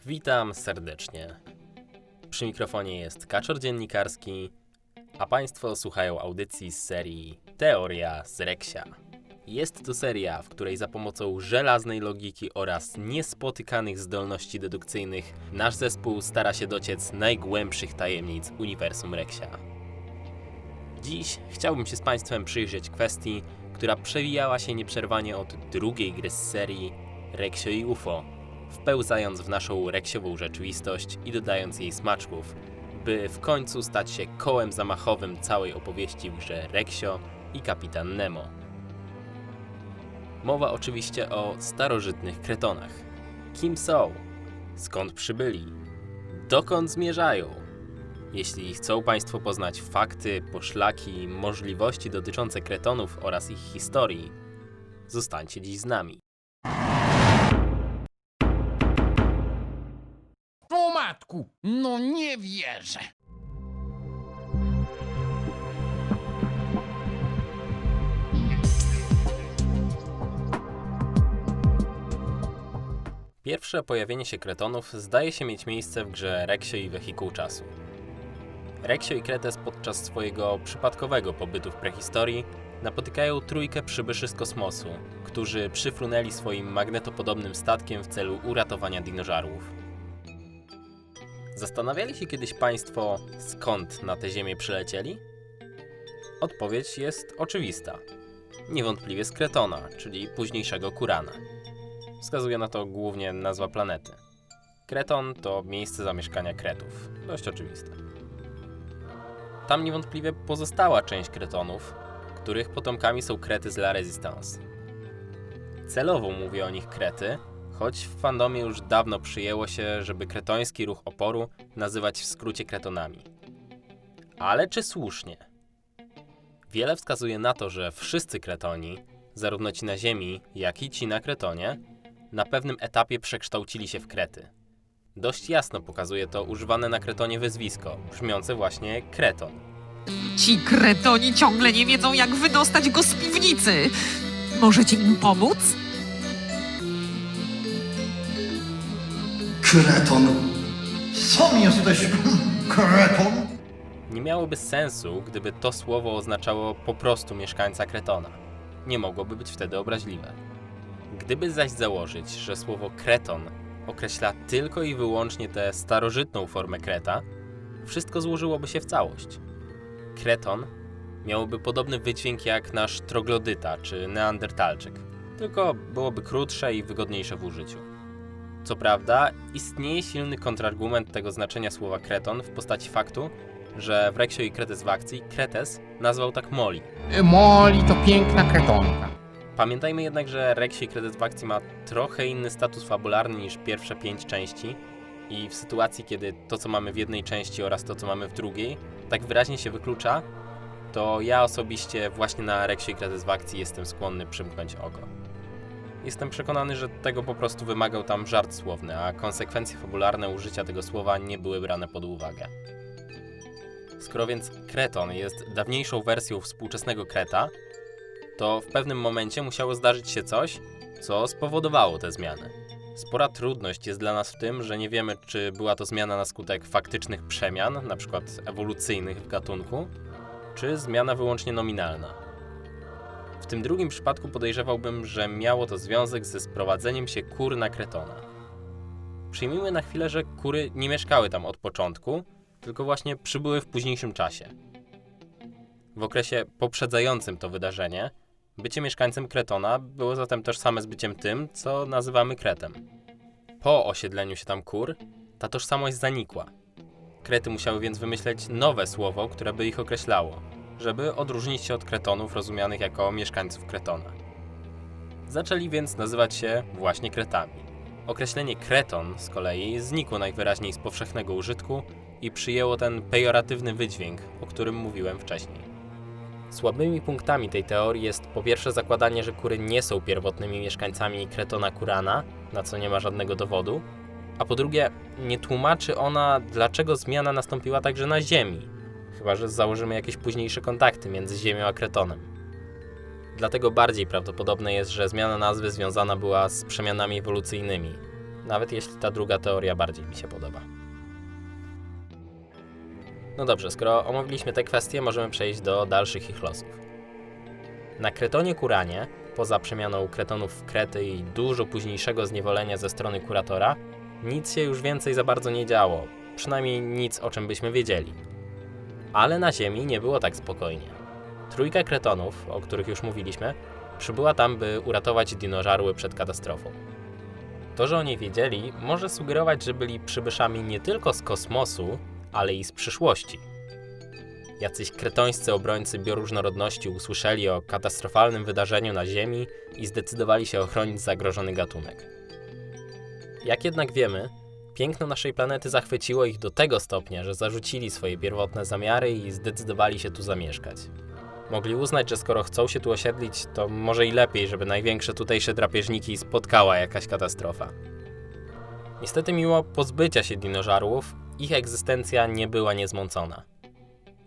Witam serdecznie. Przy mikrofonie jest Kaczor Dziennikarski, a Państwo słuchają audycji z serii Teoria z Reksia. Jest to seria, w której za pomocą żelaznej logiki oraz niespotykanych zdolności dedukcyjnych nasz zespół stara się dociec najgłębszych tajemnic uniwersum Reksia. Dziś chciałbym się z Państwem przyjrzeć kwestii, która przewijała się nieprzerwanie od drugiej gry z serii Reksio i UFO, wpełzając w naszą reksiową rzeczywistość i dodając jej smaczków, by w końcu stać się kołem zamachowym całej opowieści w grze Reksio i Kapitan Nemo. Mowa oczywiście o starożytnych kretonach. Kim są? Skąd przybyli? Dokąd zmierzają? Jeśli chcą Państwo poznać fakty, poszlaki i możliwości dotyczące kretonów oraz ich historii, zostańcie dziś z nami. O matku, no nie wierzę. Pierwsze pojawienie się kretonów zdaje się mieć miejsce w grze Reksio i Wehikuł Czasu. Reksio i Kretes podczas swojego przypadkowego pobytu w prehistorii napotykają trójkę przybyszy z kosmosu, którzy przyfrunęli swoim magnetopodobnym statkiem w celu uratowania dinożarłów. Zastanawiali się kiedyś Państwo, skąd na tę Ziemię przylecieli? Odpowiedź jest oczywista. Niewątpliwie z Kretona, czyli późniejszego Kurana. Wskazuje na to głównie nazwa planety. Kreton to miejsce zamieszkania Kretów. Dość oczywiste. Tam niewątpliwie pozostała część Kretonów, których potomkami są Krety z La Resistance. Celowo mówię o nich Krety, choć w fandomie już dawno przyjęło się, żeby kretoński ruch oporu nazywać w skrócie Kretonami. Ale czy słusznie? Wiele wskazuje na to, że wszyscy Kretoni, zarówno ci na Ziemi, jak i ci na Kretonie, na pewnym etapie przekształcili się w Krety. Dość jasno pokazuje to używane na Kretonie wyzwisko, brzmiące właśnie Kreton. Ci kretoni ciągle nie wiedzą, jak wydostać go z piwnicy. Możecie im pomóc? Kreton. Sam jesteś kreton? Nie miałoby sensu, gdyby to słowo oznaczało po prostu mieszkańca Kretona. Nie mogłoby być wtedy obraźliwe. Gdyby zaś założyć, że słowo Kreton określa tylko i wyłącznie tę starożytną formę Kreta, wszystko złożyłoby się w całość. Kreton miałoby podobny wydźwięk jak nasz troglodyta czy neandertalczyk, tylko byłoby krótsze i wygodniejsze w użyciu. Co prawda, istnieje silny kontrargument tego znaczenia słowa Kreton w postaci faktu, że w Reksio i Kretes w akcji Kretes nazwał tak Moli. Moli to piękna kretonka. Pamiętajmy jednak, że Reksio i Kretes w akcji ma trochę inny status fabularny niż pierwsze 5 części i w sytuacji, kiedy to, co mamy w jednej części oraz to, co mamy w drugiej, tak wyraźnie się wyklucza, to ja osobiście właśnie na Reksio i Kretes w akcji jestem skłonny przymknąć oko. Jestem przekonany, że tego po prostu wymagał tam żart słowny, a konsekwencje fabularne użycia tego słowa nie były brane pod uwagę. Skoro więc Kreton jest dawniejszą wersją współczesnego Kreta, to w pewnym momencie musiało zdarzyć się coś, co spowodowało tę zmianę. Spora trudność jest dla nas w tym, że nie wiemy, czy była to zmiana na skutek faktycznych przemian, np. ewolucyjnych w gatunku, czy zmiana wyłącznie nominalna. W tym drugim przypadku podejrzewałbym, że miało to związek ze sprowadzeniem się kur na Kretona. Przyjmijmy na chwilę, że kury nie mieszkały tam od początku, tylko właśnie przybyły w późniejszym czasie. W okresie poprzedzającym to wydarzenie, bycie mieszkańcem Kretona było zatem tożsame z byciem tym, co nazywamy Kretem. Po osiedleniu się tam kur, ta tożsamość zanikła. Krety musiały więc wymyśleć nowe słowo, które by ich określało, żeby odróżnić się od Kretonów rozumianych jako mieszkańców Kretona. Zaczęli więc nazywać się właśnie Kretami. Określenie Kreton z kolei znikło najwyraźniej z powszechnego użytku i przyjęło ten pejoratywny wydźwięk, o którym mówiłem wcześniej. Słabymi punktami tej teorii jest po pierwsze zakładanie, że kury nie są pierwotnymi mieszkańcami Kretona Kurana, na co nie ma żadnego dowodu, a po drugie nie tłumaczy ona, dlaczego zmiana nastąpiła także na Ziemi, chyba że założymy jakieś późniejsze kontakty między Ziemią a Kretonem. Dlatego bardziej prawdopodobne jest, że zmiana nazwy związana była z przemianami ewolucyjnymi, Nawet jeśli ta druga teoria bardziej mi się podoba. No dobrze, skoro omówiliśmy te kwestie, możemy przejść do dalszych ich losów. Na Kretonie Kuranie, poza przemianą Kretonów w Krety i dużo późniejszego zniewolenia ze strony kuratora, nic się już więcej za bardzo nie działo, przynajmniej nic, o czym byśmy wiedzieli. Ale na Ziemi nie było tak spokojnie. Trójka Kretonów, o których już mówiliśmy, przybyła tam, by uratować dinożarły przed katastrofą. To, że oni wiedzieli, może sugerować, że byli przybyszami nie tylko z kosmosu, ale i z przyszłości. Jacyś kretońscy obrońcy bioróżnorodności usłyszeli o katastrofalnym wydarzeniu na Ziemi i zdecydowali się ochronić zagrożony gatunek. Jak jednak wiemy, piękno naszej planety zachwyciło ich do tego stopnia, że zarzucili swoje pierwotne zamiary i zdecydowali się tu zamieszkać. Mogli uznać, że skoro chcą się tu osiedlić, to może i lepiej, żeby największe tutejsze drapieżniki spotkała jakaś katastrofa. Niestety mimo pozbycia się dinożarłów, ich egzystencja nie była niezmącona.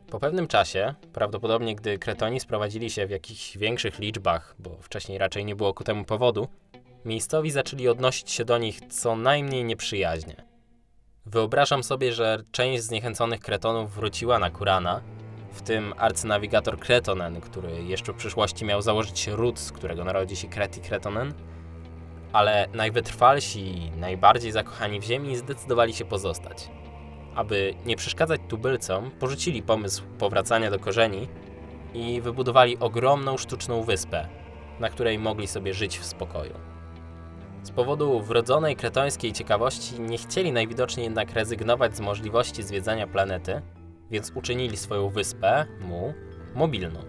Po pewnym czasie, prawdopodobnie gdy Kretoni sprowadzili się w jakichś większych liczbach, bo wcześniej raczej nie było ku temu powodu, miejscowi zaczęli odnosić się do nich co najmniej nieprzyjaźnie. Wyobrażam sobie, że część zniechęconych Kretonów wróciła na Kurana, w tym arcynawigator Kretonen, który jeszcze w przyszłości miał założyć ród, z którego narodzi się Kret i Kretonen, ale najwytrwalsi i najbardziej zakochani w ziemi zdecydowali się pozostać. Aby nie przeszkadzać tubylcom, porzucili pomysł powracania do korzeni i wybudowali ogromną sztuczną wyspę, na której mogli sobie żyć w spokoju. Z powodu wrodzonej kretońskiej ciekawości nie chcieli najwidoczniej jednak rezygnować z możliwości zwiedzania planety, więc uczynili swoją wyspę, Mu, mobilną.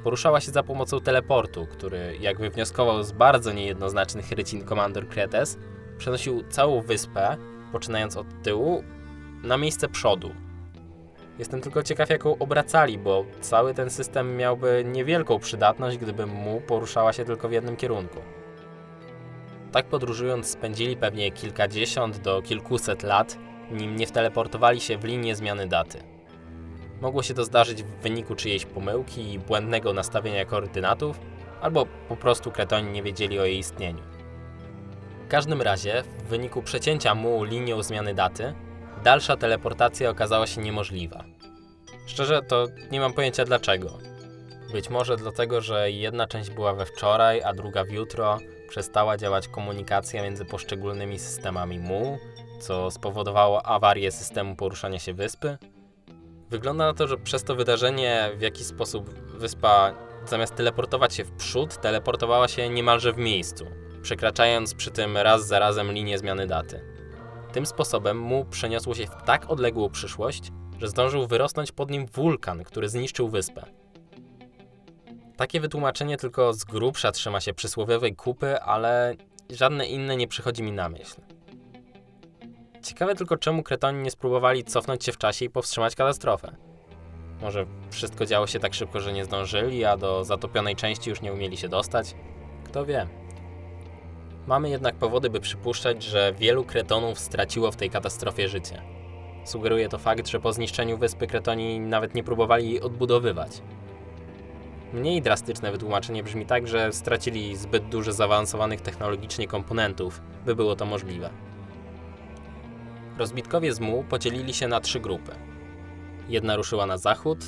Poruszała się za pomocą teleportu, który, jak wywnioskował z bardzo niejednoznacznych rycin komandor Kretes, przenosił całą wyspę, poczynając od tyłu, na miejsce przodu. Jestem tylko ciekaw, jaką obracali, bo cały ten system miałby niewielką przydatność, gdyby Mu poruszała się tylko w jednym kierunku. Tak podróżując spędzili pewnie kilkadziesiąt do kilkuset lat, nim nie wteleportowali się w linię zmiany daty. Mogło się to zdarzyć w wyniku czyjejś pomyłki i błędnego nastawienia koordynatów, albo po prostu Kretoni nie wiedzieli o jej istnieniu. W każdym razie, w wyniku przecięcia Mu linią zmiany daty, dalsza teleportacja okazała się niemożliwa. Szczerze, to nie mam pojęcia dlaczego. Być może dlatego, że jedna część była we wczoraj, a druga w jutro, przestała działać komunikacja między poszczególnymi systemami Mu, co spowodowało awarię systemu poruszania się wyspy. Wygląda na to, że przez to wydarzenie w jakiś sposób wyspa zamiast teleportować się w przód, teleportowała się niemalże w miejscu, przekraczając przy tym raz za razem linię zmiany daty. Tym sposobem Mu przeniosło się w tak odległą przyszłość, że zdążył wyrosnąć pod nim wulkan, który zniszczył wyspę. Takie wytłumaczenie tylko z grubsza trzyma się przysłowiowej kupy, ale żadne inne nie przychodzi mi na myśl. Ciekawe tylko, czemu Kretoni nie spróbowali cofnąć się w czasie i powstrzymać katastrofę. Może wszystko działo się tak szybko, że nie zdążyli, a do zatopionej części już nie umieli się dostać? Kto wie. Mamy jednak powody, by przypuszczać, że wielu Kretonów straciło w tej katastrofie życie. Sugeruje to fakt, że po zniszczeniu wyspy Kretoni nawet nie próbowali jej odbudowywać. Mniej drastyczne wytłumaczenie brzmi tak, że stracili zbyt dużo zaawansowanych technologicznie komponentów, by było to możliwe. Rozbitkowie z Mu podzielili się na 3 grupy. Jedna ruszyła na zachód,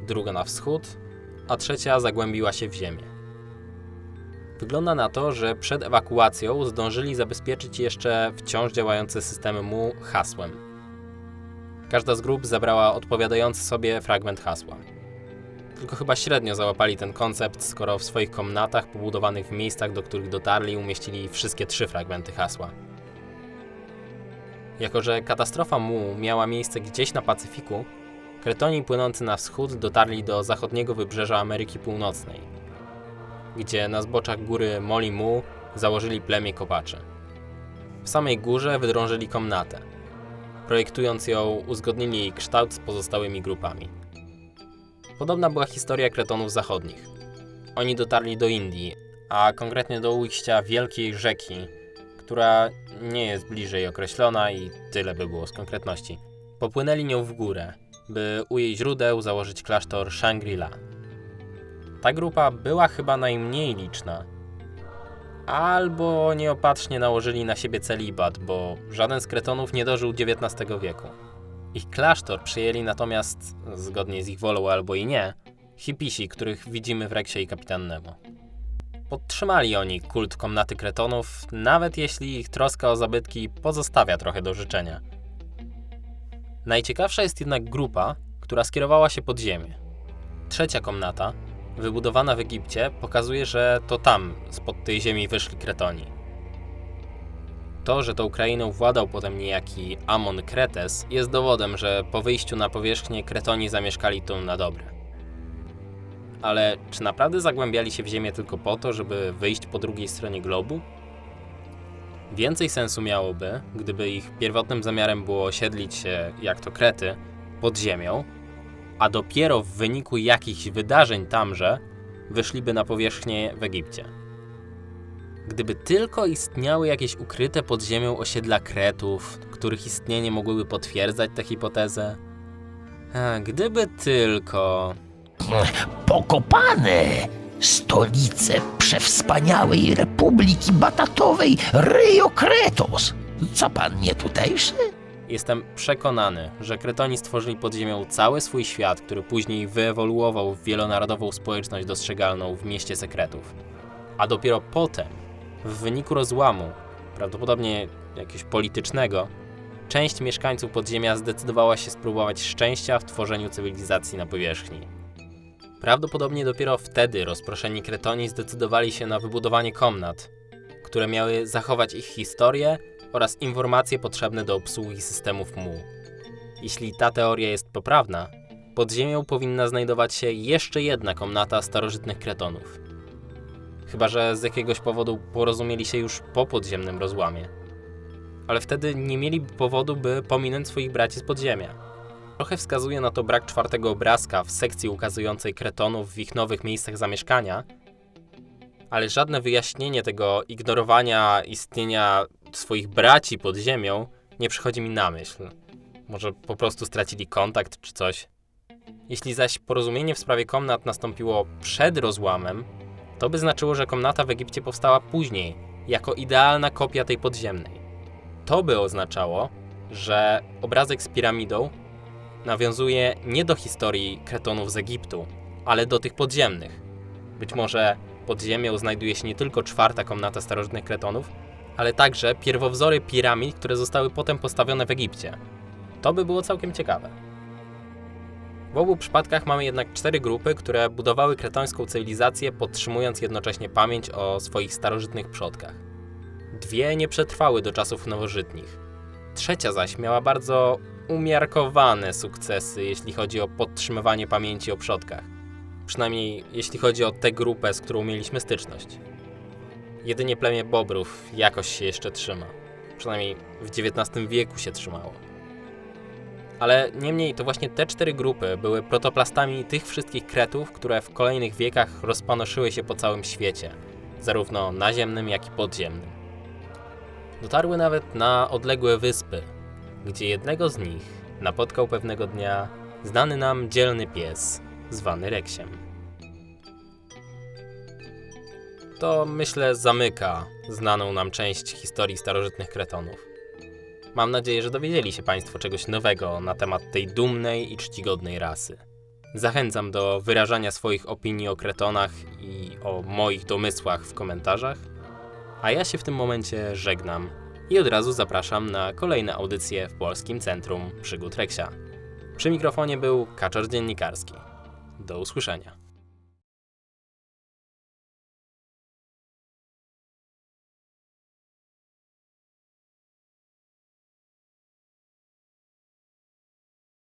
druga na wschód, a trzecia zagłębiła się w ziemię. Wygląda na to, że przed ewakuacją zdążyli zabezpieczyć jeszcze wciąż działające systemy Mu hasłem. Każda z grup zabrała odpowiadający sobie fragment hasła. Tylko chyba średnio załapali ten koncept, skoro w swoich komnatach pobudowanych w miejscach, do których dotarli, umieścili wszystkie 3 fragmenty hasła. Jako że katastrofa Mu miała miejsce gdzieś na Pacyfiku, Kretoni płynący na wschód dotarli do zachodniego wybrzeża Ameryki Północnej, gdzie na zboczach góry Moli Mu założyli plemię kopaczy. W samej górze wydrążyli komnatę. Projektując ją, uzgodnili jej kształt z pozostałymi grupami. Podobna była historia Kretonów zachodnich. Oni dotarli do Indii, a konkretnie do ujścia wielkiej rzeki, która nie jest bliżej określona i tyle by było z konkretności. Popłynęli nią w górę, by u jej źródeł założyć klasztor Shangri-La. Ta grupa była chyba najmniej liczna, albo nieopatrznie nałożyli na siebie celibat, bo żaden z kretonów nie dożył XIX wieku. Ich klasztor przyjęli natomiast, zgodnie z ich wolą albo i nie, hipisi, których widzimy w Rexie i Kapitan Nemo. Podtrzymali oni kult komnaty kretonów, nawet jeśli ich troska o zabytki pozostawia trochę do życzenia. Najciekawsza jest jednak grupa, która skierowała się pod ziemię. Trzecia komnata, wybudowana w Egipcie, pokazuje, że to tam, spod tej ziemi wyszli kretoni. To, że tą krainą władał potem niejaki Amon Kretes, jest dowodem, że po wyjściu na powierzchnię kretoni zamieszkali tu na dobre. Ale czy naprawdę zagłębiali się w ziemię tylko po to, żeby wyjść po drugiej stronie globu? Więcej sensu miałoby, gdyby ich pierwotnym zamiarem było osiedlić się, jak to Krety, pod ziemią, a dopiero w wyniku jakichś wydarzeń tamże wyszliby na powierzchnię w Egipcie. Gdyby tylko istniały jakieś ukryte pod ziemią osiedla Kretów, których istnienie mogłyby potwierdzać tę hipotezę. Gdyby tylko... Pokopane! Stolice przewspaniałej Republiki Batatowej Rio Kretos. Co pan nie tutejszy? Jestem przekonany, że Kretoni stworzyli pod ziemią cały swój świat, który później wyewoluował w wielonarodową społeczność dostrzegalną w mieście sekretów. A dopiero potem, w wyniku rozłamu, prawdopodobnie jakiegoś politycznego, część mieszkańców podziemia zdecydowała się spróbować szczęścia w tworzeniu cywilizacji na powierzchni. Prawdopodobnie dopiero wtedy rozproszeni Kretoni zdecydowali się na wybudowanie komnat, które miały zachować ich historię oraz informacje potrzebne do obsługi systemów MU. Jeśli ta teoria jest poprawna, pod ziemią powinna znajdować się jeszcze jedna komnata starożytnych Kretonów. Chyba że z jakiegoś powodu porozumieli się już po podziemnym rozłamie. Ale wtedy nie mieliby powodu, by pominąć swoich braci z podziemia. Trochę wskazuje na to brak czwartego obrazka w sekcji ukazującej Kretonów w ich nowych miejscach zamieszkania, ale żadne wyjaśnienie tego ignorowania istnienia swoich braci pod ziemią nie przychodzi mi na myśl. Może po prostu stracili kontakt czy coś. Jeśli zaś porozumienie w sprawie komnat nastąpiło przed rozłamem, to by znaczyło, że komnata w Egipcie powstała później, jako idealna kopia tej podziemnej. To by oznaczało, że obrazek z piramidą nawiązuje nie do historii Kretonów z Egiptu, ale do tych podziemnych. Być może pod ziemią znajduje się nie tylko czwarta komnata starożytnych Kretonów, ale także pierwowzory piramid, które zostały potem postawione w Egipcie. To by było całkiem ciekawe. W obu przypadkach mamy jednak 4 grupy, które budowały kretońską cywilizację, podtrzymując jednocześnie pamięć o swoich starożytnych przodkach. 2 nie przetrwały do czasów nowożytnich. Trzecia zaś miała bardzo umiarkowane sukcesy, jeśli chodzi o podtrzymywanie pamięci o przodkach. Przynajmniej jeśli chodzi o tę grupę, z którą mieliśmy styczność. Jedynie plemię Bobrów jakoś się jeszcze trzyma. Przynajmniej w XIX wieku się trzymało. Ale niemniej to właśnie te 4 grupy były protoplastami tych wszystkich Kretów, które w kolejnych wiekach rozpanoszyły się po całym świecie, zarówno naziemnym, jak i podziemnym. Dotarły nawet na odległe wyspy, gdzie jednego z nich napotkał pewnego dnia znany nam dzielny pies, zwany Reksiem. To, myślę, zamyka znaną nam część historii starożytnych Kretonów. Mam nadzieję, że dowiedzieli się Państwo czegoś nowego na temat tej dumnej i czcigodnej rasy. Zachęcam do wyrażania swoich opinii o Kretonach i o moich domysłach w komentarzach, a ja się w tym momencie żegnam i od razu zapraszam na kolejne audycje w Polskim Centrum Przygód Reksia. Przy mikrofonie był Kaczor Dziennikarski. Do usłyszenia.